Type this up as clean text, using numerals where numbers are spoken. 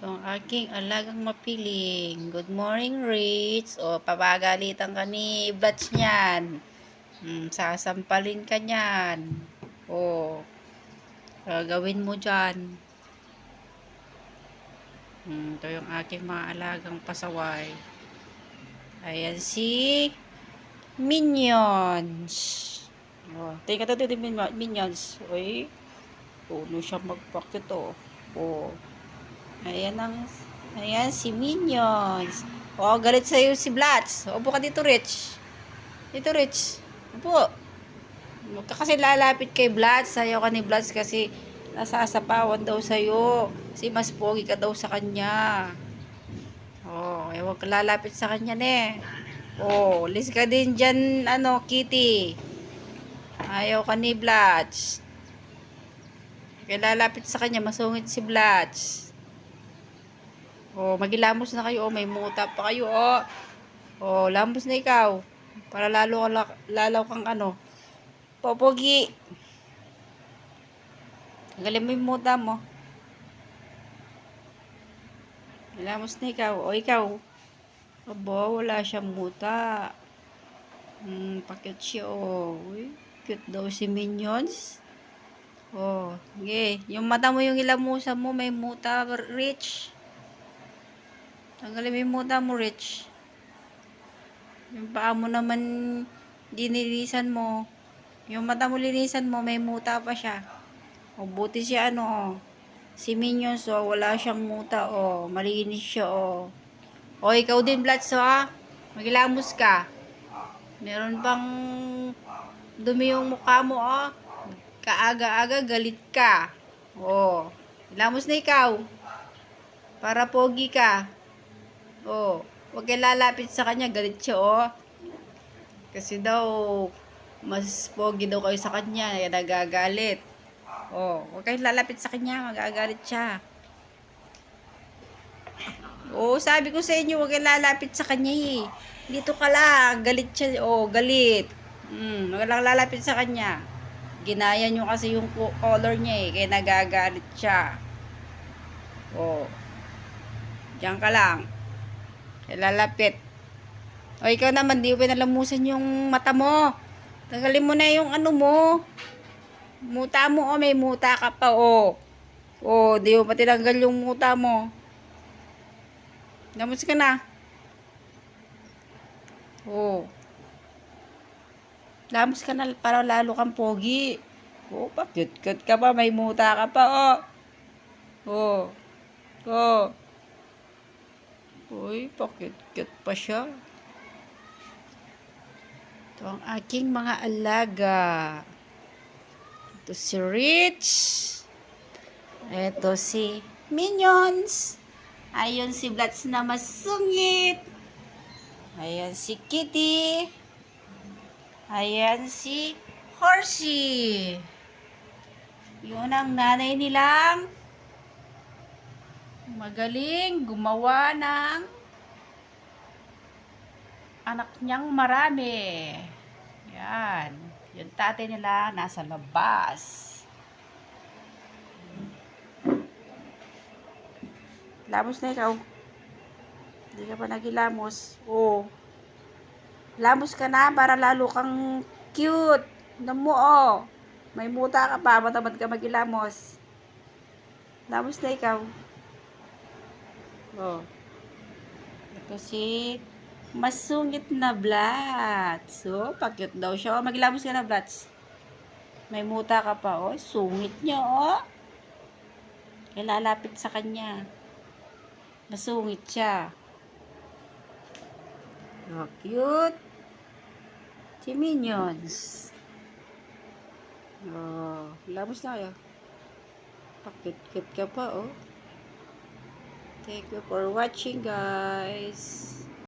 Ito ang aking alagang mapiling. Good morning, Rich. O, papagalitan ka ni Blatch niyan. Sasampalin ka niyan. O, gagawin mo dyan. Ito yung aking mga alagang pasaway. Ayan si Minions. O, tingnan ka ito, Minions. Uy, puno siya magpakit o. O, ayan si Minions. Oh, galit sa'yo si Blatz. Upo ka dito, Rich. Dito, Rich. Upo. Huwag ka kasi lalapit kay Blatz. Sayaw ka ni Blatz kasi nasasapawan daw sa'yo. Si mas pogi ka daw sa kanya. Oh, huwag ka lalapit sa kanya, ne. Oh, lis ka din dyan, Kitty. Ayaw ka ni Blatz. Kaya lalapit sa kanya, masungit si Blatz. Oh, magilamos na kayo. Oh, may muta pa kayo. Oh. Oh, lamos na ikaw. Para lalo kang popogi. Tanggalin mo yung muta mo. Lamos na ikaw. O, ikaw. Abo, wala siyang muta. Pakit siya. Oh. Uy, cute daw si Minions. Oh, okay. Yung mata mo, yung ilamusa mo, may muta, Rich. Tanggalin mo yung muta mo, Rich. Yung paa mo naman, dinilisan mo. Yung mata mo linisan mo, may muta pa siya. O, buti siya, si Minions, wala siyang muta, malinis siya, O, ikaw din, Blatz, magilamos ka. Meron pang dumi yung mukha mo, Kaaga-aga, galit ka. Ilamos na ikaw. Para pogi ka. Huwag kayo lalapit sa kanya, galit siya, Kasi daw, mas pogi daw kayo sa kanya, kaya nagagalit. Huwag kayo lalapit sa kanya, magagalit siya. Sabi ko sa inyo, huwag kayo lalapit sa kanya, Dito ka lang, galit siya, galit. Huwag lang lalapit sa kanya. Ginaya nyo kasi yung color niya, kaya nagagalit siya. Diyan ka lang. Kaya lalapit. Ikaw naman, di ba nalamusan yung mata mo? Tanggalin mo na yung mo. Muta mo, may muta ka pa, di mo pa tinanggal yung muta mo. Lamos ka na. Lamos ka na para lalo kang pogi. Pa-cute-cute ka pa, may muta ka pa, Uy, pa-cute-cute pa siya. Ito ang aking mga alaga. Ito si Rich. Ito si Minions. Ayun si Blatz na masungit. Ayan si Kitty. Ayan si Horsey. Yun ang nanay nilang magaling gumawa ng anak niyang marami. Yan. Yung tatay nila nasa labas. Lamos na ikaw. Hindi ka pa nagilamos. Lamos ka na para lalo kang cute. Mo, may muta ka pa. Matamad ka magilamos. Lamos na ikaw. Ito si masungit na Blatz. Pa-cute daw siya. Magilamos ka na, Blatz. May muta ka pa, sungit niya, Kaya lalapit sa kanya. Masungit siya. Cute. Si Minions. Lamos na kayo. Pa-cute-cute ka pa, Thank you for watching, guys.